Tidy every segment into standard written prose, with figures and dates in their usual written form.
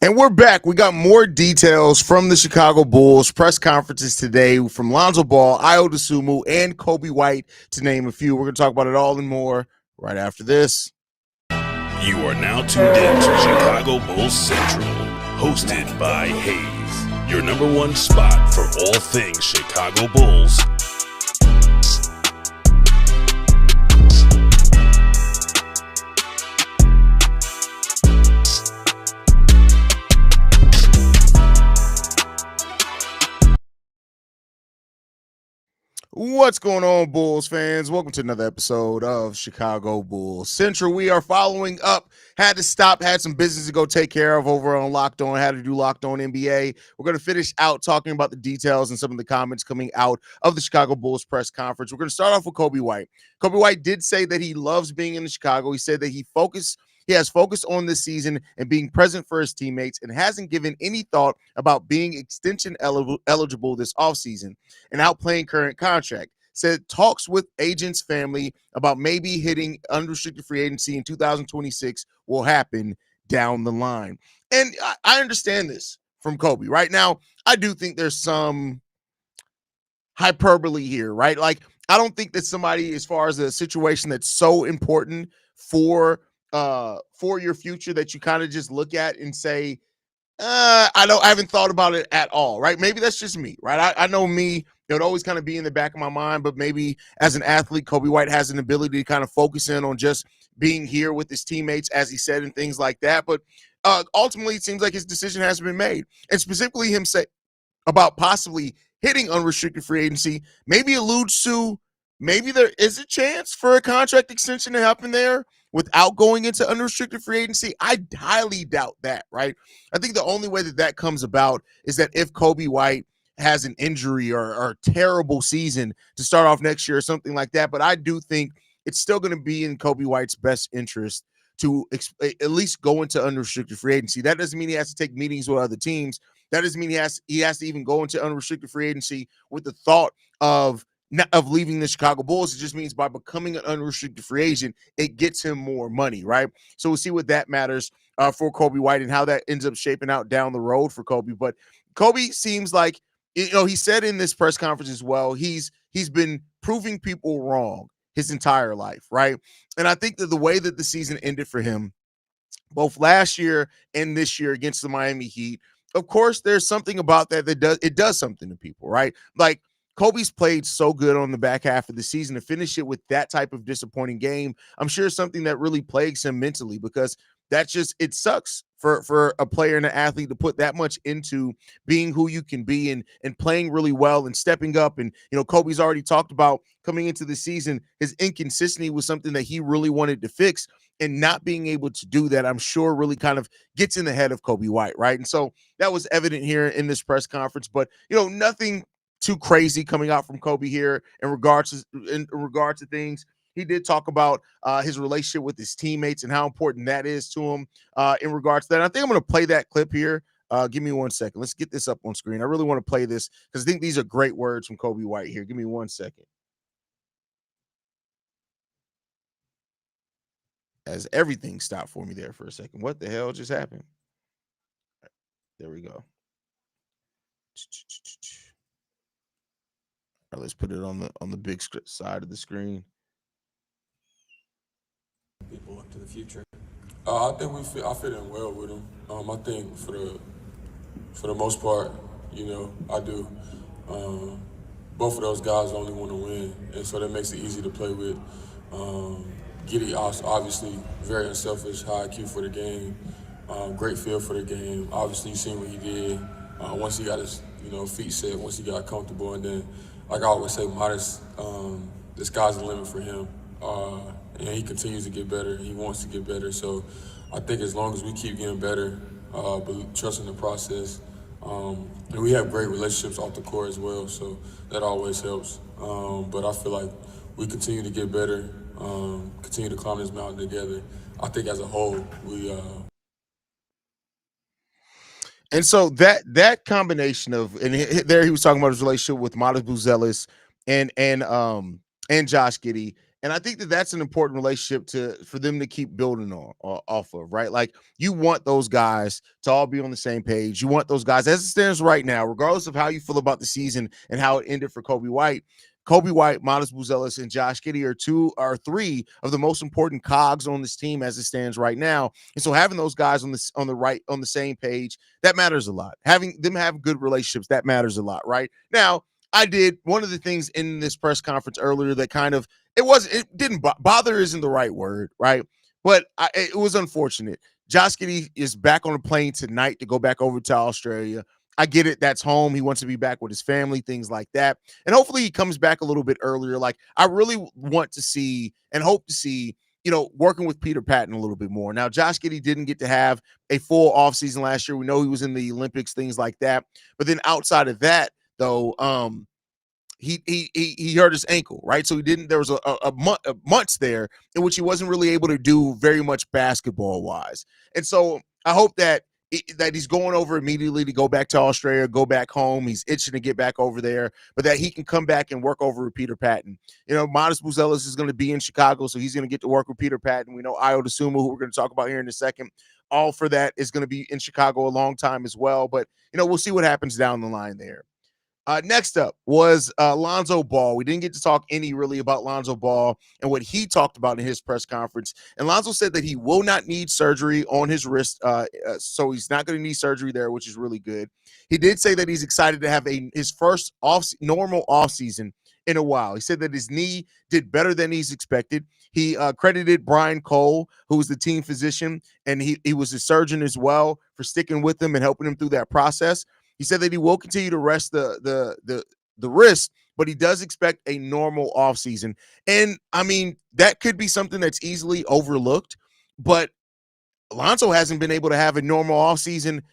And we're back. We got more details from the Chicago Bulls press conferences today from Lonzo Ball, Ayo Dosunmu, and Coby White, to name a few. We're going to talk about it all and more right after this. You are now tuned in to Chicago Bulls Central, hosted by Haize, your number one spot for all things Chicago Bulls. What's going on, Bulls fans? Welcome to another episode of Chicago Bulls Central. We are following up. Had to stop, had some business to go take care of over on Locked On, had to do Locked On NBA. We're going to finish out talking about the details and some of the comments coming out of the Chicago Bulls press conference. We're going to start off with Coby White. Coby White did say that he loves being in Chicago. He said that he has focused on this season and being present for his teammates and hasn't given any thought about being extension eligible this offseason and outplaying current contract. Said talks with agents' family about maybe hitting unrestricted free agency in 2026 will happen down the line. And I understand this from Coby. Right now, I do think there's some hyperbole here, right? Like, I don't think that somebody, as far as a situation that's so important for your future, that you kind of just look at and say, I haven't thought about it at all, right? Maybe that's just me, right? I know me, it would always kind of be in the back of my mind, but maybe as an athlete, Coby White has an ability to kind of focus in on just being here with his teammates, as he said, and things like that. But ultimately, it seems like his decision hasn't been made. And specifically him say about possibly hitting unrestricted free agency, maybe alludes to maybe there is a chance for a contract extension to happen there without going into unrestricted free agency. I highly doubt that, right? I think the only way that that comes about is that if Coby White has an injury or a terrible season to start off next year or something like that. But I do think it's still going to be in Coby White's best interest to at least go into unrestricted free agency. That doesn't mean he has to take meetings with other teams. That doesn't mean he has to even go into unrestricted free agency with the thought of leaving the Chicago Bulls. It just means by becoming an unrestricted free agent, it gets him more money, right? So we'll see what that matters for Coby White and how that ends up shaping out down the road for Coby. But Coby seems like, he said in this press conference as well, he's been proving people wrong his entire life, right? And I think that the way that the season ended for him, both last year and this year against the Miami Heat, of course, there's something about that does something to people, right? Like, Coby's played so good on the back half of the season. To finish it with that type of disappointing game, I'm sure something that really plagues him mentally, because it sucks for a player and an athlete to put that much into being who you can be and playing really well and stepping up. And, Coby's already talked about coming into the season, his inconsistency was something that he really wanted to fix, and not being able to do that, I'm sure, really kind of gets in the head of Coby White, right? And so that was evident here in this press conference, but, nothing too crazy coming out from Coby here in regards to things. He did talk about his relationship with his teammates and how important that is to him in regards to that. And I think I'm going to play that clip here. Give me 1 second. Let's get this up on screen. I really want to play this because I think these are great words from Coby White here. Give me 1 second. As everything stopped for me there for a second. What the hell just happened? There we go. All right, let's put it on the big side of the screen. People look to the future. I think I fit in well with them. I think for the most part, I do. Both of those guys only want to win, and so that makes it easy to play with. Giddey, obviously, very unselfish, high IQ for the game, great feel for the game. Obviously, you've seen what he did once he got his feet set, once he got comfortable, and then, like I always say, Modest, the sky's the limit for him. And he continues to get better. He wants to get better. So I think as long as we keep getting better, but trusting the process, and we have great relationships off the court as well, so that always helps. But I feel like we continue to get better, continue to climb this mountain together. I think as a whole, we And so that combination of, and there he was talking about his relationship with Modest Buzelis and Josh Giddey. And I think that that's an important relationship for them to keep building on off of, right? Like you want those guys to all be on the same page. You want those guys, as it stands right now, regardless of how you feel about the season and how it ended for Coby White. Coby White, Modest Buzelis, and Josh Giddey are three of the most important cogs on this team as it stands right now. And so having those guys on the same page, that matters a lot. Having them have good relationships, that matters a lot, right? Now, I did one of the things in this press conference earlier that kind of it didn't bother isn't the right word, right? But it was unfortunate. Josh Giddey is back on a plane tonight to go back over to Australia. I get it. That's home. He wants to be back with his family, things like that. And hopefully he comes back a little bit earlier. Like I really want to see and hope to see, working with Peter Patton a little bit more. Now, Josh Giddey didn't get to have a full offseason last year. We know he was in the Olympics, things like that. But then outside of that, though, he hurt his ankle, right? So he didn't. There was a months there in which he wasn't really able to do very much basketball wise. And so I hope that he's going over immediately to go back to Australia, go back home. He's itching to get back over there, but that he can come back and work over with Peter Patton. Modest Buzelis is going to be in Chicago, so he's going to get to work with Peter Patton. We know Ayo Dosunmu, who we're going to talk about here in a second, all for that is going to be in Chicago a long time as well. But we'll see what happens down the line there. Next up was Lonzo Ball. We didn't get to talk any really about Lonzo Ball and what he talked about in his press conference. And Lonzo said that he will not need surgery on his wrist, so he's not going to need surgery there, which is really good. He did say that he's excited to have his first normal offseason in a while. He said that his knee did better than he's expected. He credited Brian Cole, who was the team physician, and he was a surgeon as well, for sticking with him and helping him through that process. He said that he will continue to rest the wrist, but he does expect a normal offseason. And I mean, that could be something that's easily overlooked, but Lonzo hasn't been able to have a normal offseason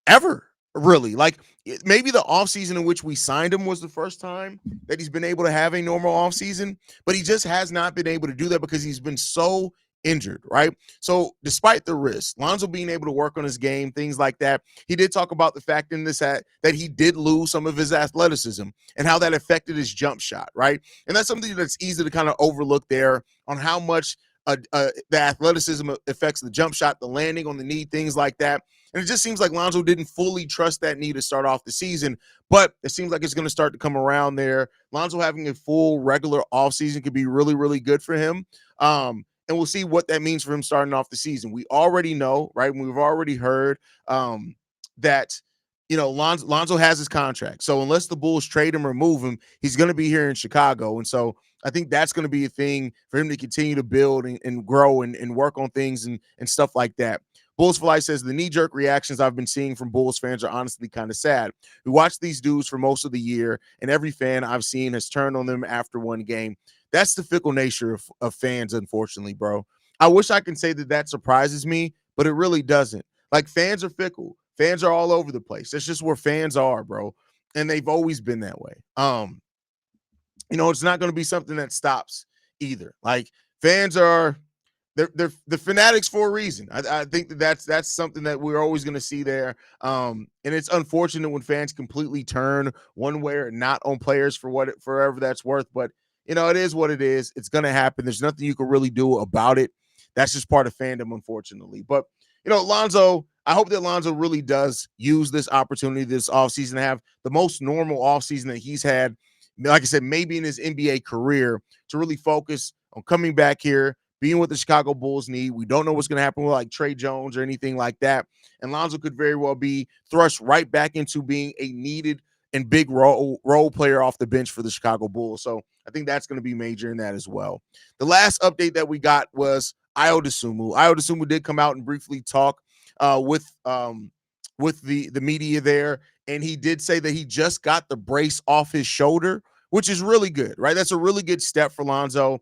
ever, really. Like maybe the offseason in which we signed him was the first time that he's been able to have a normal offseason, but he just has not been able to do that because he's been so injured, right? So despite the risk, Lonzo being able to work on his game, things like that, he did talk about the fact in this that he did lose some of his athleticism and how that affected his jump shot, right? And that's something that's easy to kind of overlook there on how much the athleticism affects the jump shot, the landing on the knee, things like that. And it just seems like Lonzo didn't fully trust that knee to start off the season, but it seems like it's going to start to come around there. Lonzo having a full regular offseason could be really, really good for him. And we'll see what that means for him starting off the season. We already know, right? We've already heard that, Lonzo has his contract. So unless the Bulls trade him or move him, he's going to be here in Chicago. And so I think that's going to be a thing for him to continue to build and grow and work on things and stuff like that. Bulls for Life says the knee-jerk reactions I've been seeing from Bulls fans are honestly kind of sad. We watched these dudes for most of the year, and every fan I've seen has turned on them after one game. That's the fickle nature of fans, unfortunately, bro. I wish I can say that surprises me, but it really doesn't. Like, fans are fickle. Fans are all over the place. That's just where fans are, bro. And they've always been that way. It's not going to be something that stops either. Like, fans are they're the fanatics for a reason. I think that's something that we're always going to see there. And it's unfortunate when fans completely turn one way or not on players for forever that's worth. But it is what it is. It's going to happen. There's nothing you can really do about it. That's just part of fandom, unfortunately. But Lonzo, I hope that Lonzo really does use this opportunity this offseason to have the most normal offseason that he's had, like I said, maybe in his NBA career, to really focus on coming back here, being what the Chicago Bulls need. We don't know what's going to happen with like Trey Jones or anything like that. And Lonzo could very well be thrust right back into being a needed and big role player off the bench for the Chicago Bulls. So I think that's going to be major in that as well. The last update that we got was Ayo Dosunmu. Ayo Dosunmu did come out and briefly talk with the media there, and he did say that he just got the brace off his shoulder, which is really good, right? That's a really good step for Lonzo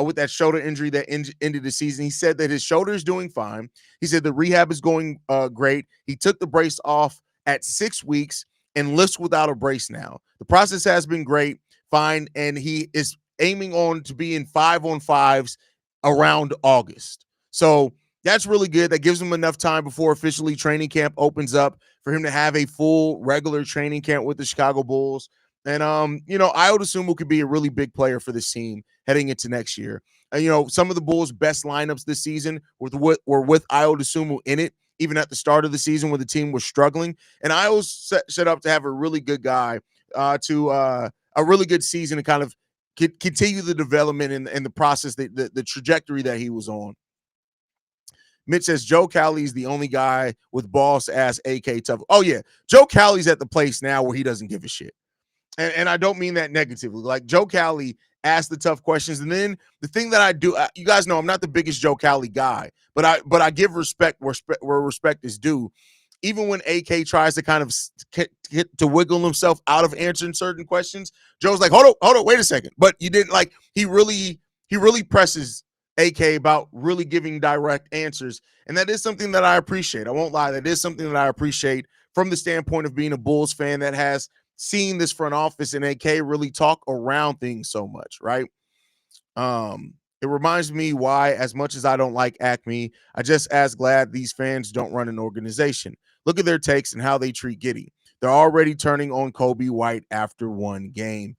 with that shoulder injury that ended the season. He said that his shoulder is doing fine. He said the rehab is going great. He took the brace off at 6 weeks and lifts without a brace now. The process has been great, fine, and he is aiming on to be in 5-on-5s around August. So that's really good. That gives him enough time before officially training camp opens up for him to have a full regular training camp with the Chicago Bulls. And Ayo Dosunmu could be a really big player for this team heading into next year. And some of the Bulls' best lineups this season were with Ayo Dosunmu in it, even at the start of the season when the team was struggling. And Ayo's set up to have a really good guy to a really good season and kind of continue the development and the process, the trajectory that he was on. Mitch says Joe Callie's the only guy with boss ass AK tough. Oh yeah, Joe Callie's at the place now where he doesn't give a shit. And I don't mean that negatively. Like Joe Callie asked the tough questions, and then the thing that I do, you guys know I'm not the biggest Joe Callie guy, but I give respect where respect is due. Even when AK tries to kind of to wiggle himself out of answering certain questions, Joe's like, hold on, wait a second. But you didn't like he really presses AK about really giving direct answers, and that is something that I appreciate. I won't lie, that is something that I appreciate from the standpoint of being a Bulls fan that has seen this front office and AK really talk around things so much, right? It reminds me why, as much as I don't like Acme, I just as glad these fans don't run an organization. Look at their takes and how they treat Giddy. They're already turning on Coby White after one game.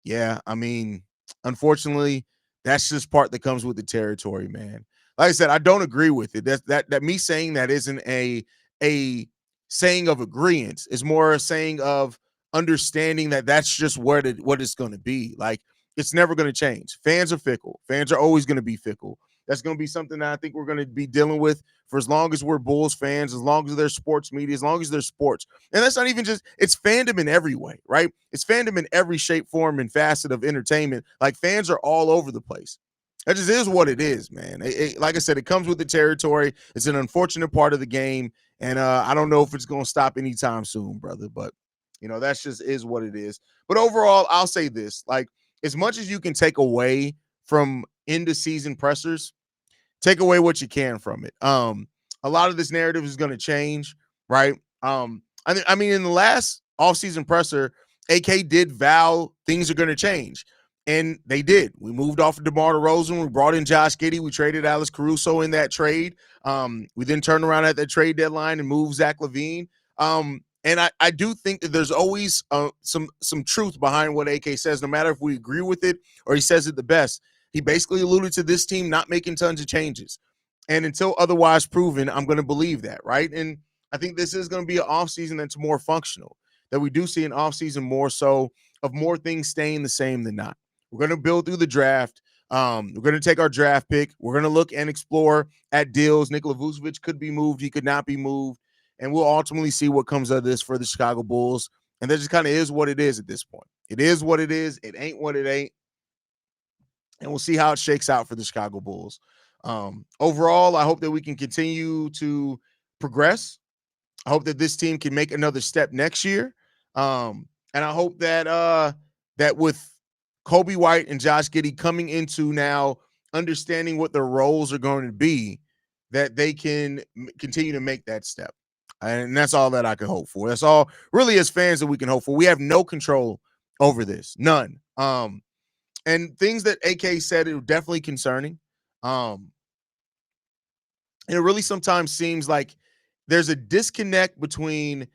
Yeah, I mean, unfortunately, that's just part that comes with the territory, man. Like I said, I don't agree with it. That me saying that isn't a saying of agreement. It's more a saying of understanding that that's just what it's going to be. Like, it's never going to change. Fans are fickle. Fans are always going to be fickle. That's going to be something that I think we're going to be dealing with for as long as we're Bulls fans, as long as there's sports media, as long as there's sports. And that's not even just, it's fandom in every way, right? It's fandom in every shape, form, and facet of entertainment. Like, fans are all over the place. That just is what it is, man. Like I said, it comes with the territory. It's an unfortunate part of the game. And I don't know if it's going to stop anytime soon, brother. But, that's just is what it is. But overall, I'll say this. Like, as much as you can take away from end of season pressers, take away what you can from it. A lot of this narrative is going to change, right? I mean, in the last offseason presser, AK did vow things are going to change. And they did. We moved off of DeMar DeRozan. We brought in Josh Giddey. We traded Alex Caruso in that trade. We then turned around at that trade deadline and moved Zach LaVine. And I do think that there's always some truth behind what AK says, no matter if we agree with it or he says it the best. He basically alluded to this team not making tons of changes. And until otherwise proven, I'm going to believe that, right? And I think this is going to be an offseason that's more functional, that we do see an offseason more so of more things staying the same than not. We're going to build through the draft. We're going to take our draft pick. We're going to look and explore at deals. Nikola Vucevic could be moved. He could not be moved. And we'll ultimately see what comes of this for the Chicago Bulls. And that just kind of is what it is at this point. It is what it is. It ain't what it ain't. And we'll see how it shakes out for the Chicago Bulls. Overall, I hope that we can continue to progress. I hope that this team can make another step next year. And I hope that that with Coby White and Josh Giddey coming into now understanding what their roles are going to be, that they can continue to make that step. And that's all that I can hope for. That's all really as fans that we can hope for. We have no control over this. None. And things that AK said are definitely concerning. And it really sometimes seems like there's a disconnect between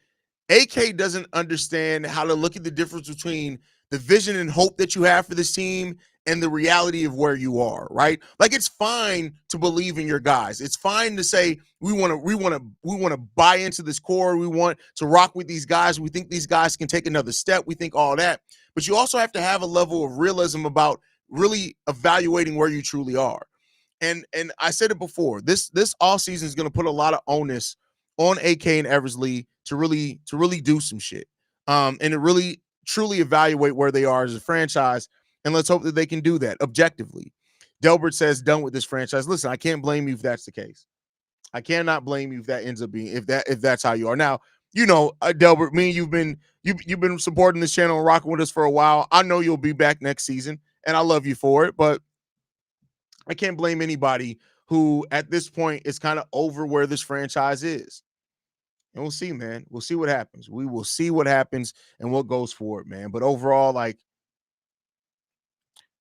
AK doesn't understand how to look at the difference between the vision and hope that you have for this team and the reality of where you are, right? Like, it's fine to believe in your guys. It's fine to say we want to buy into this core. We want to rock with these guys. We think these guys can take another step. We think all that. But you also have to have a level of realism about really evaluating where you truly are. And I said it before, this offseason is going to put a lot of onus on AK and Eversley to really do some shit. And to really truly evaluate where they are as a franchise. And let's hope that they can do that objectively. Delbert says, done with this franchise. Listen, I can't blame you if that's the case. I cannot blame you if that ends up being, if that's how you are. Now, Delbert, me and you've been supporting this channel and rocking with us for a while. I know you'll be back next season, and I love you for it, but I can't blame anybody who at this point is kind of over where this franchise is. And we'll see, man. We'll see what happens. We will see what happens and what goes forward, man. But overall, like,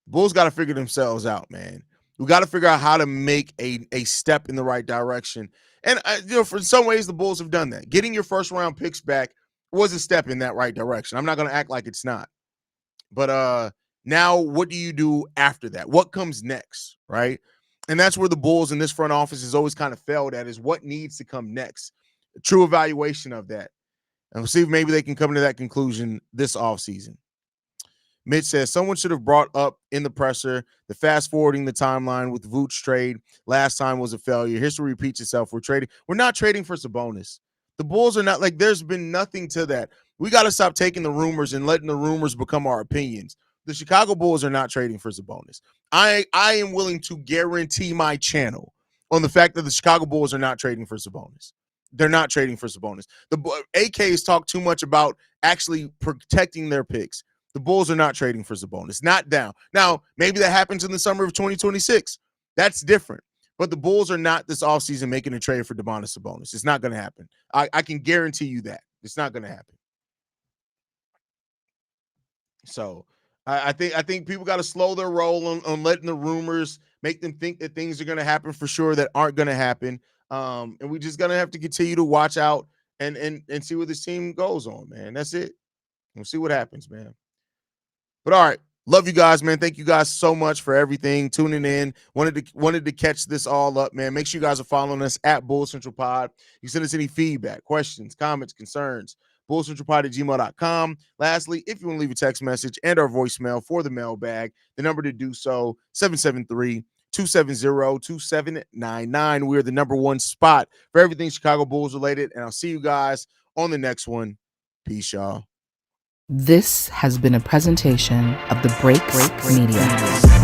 Bulls got to figure themselves out, man. We got to figure out how to make a step in the right direction. And, for some ways, the Bulls have done that. Getting your first-round picks back was a step in that right direction. I'm not going to act like it's not. But now what do you do after that? What comes next, right? And that's where the Bulls in this front office has always kind of failed at, is what needs to come next. A true evaluation of that. And we'll see if maybe they can come to that conclusion this offseason. Mitch says someone should have brought up in the presser the fast forwarding the timeline with Vooch trade last time was a failure. History repeats itself. We're not trading for Sabonis. The Bulls are not, like, there's been nothing to that. We got to stop taking the rumors and letting the rumors become our opinions. The Chicago Bulls are not trading for Sabonis. I am willing to guarantee my channel on the fact that the Chicago Bulls are not trading for Sabonis. They're not trading for Sabonis. The AKs talk too much about actually protecting their picks. The Bulls are not trading for Sabonis. Not down. Now, maybe that happens in the summer of 2026. That's different. But the Bulls are not this offseason making a trade for Domantas Sabonis. It's not going to happen. I can guarantee you that. It's not going to happen. So I think people got to slow their roll on letting the rumors make them think that things are going to happen for sure that aren't going to happen. And we just going to have to continue to watch out and see where this team goes on, man. That's it. We'll see what happens, man. But all right, love you guys, man. Thank you guys so much for everything, tuning in. Wanted to catch this all up, man. Make sure you guys are following us at Bull Central Pod. You send us any feedback, questions, comments, concerns, bullcentralpod@gmail.com. Lastly, if you want to leave a text message and our voicemail for the mailbag, the number to do so, 773-270-2799. We are the number one spot for everything Chicago Bulls related, and I'll see you guys on the next one. Peace, y'all. This has been a presentation of the Break Media.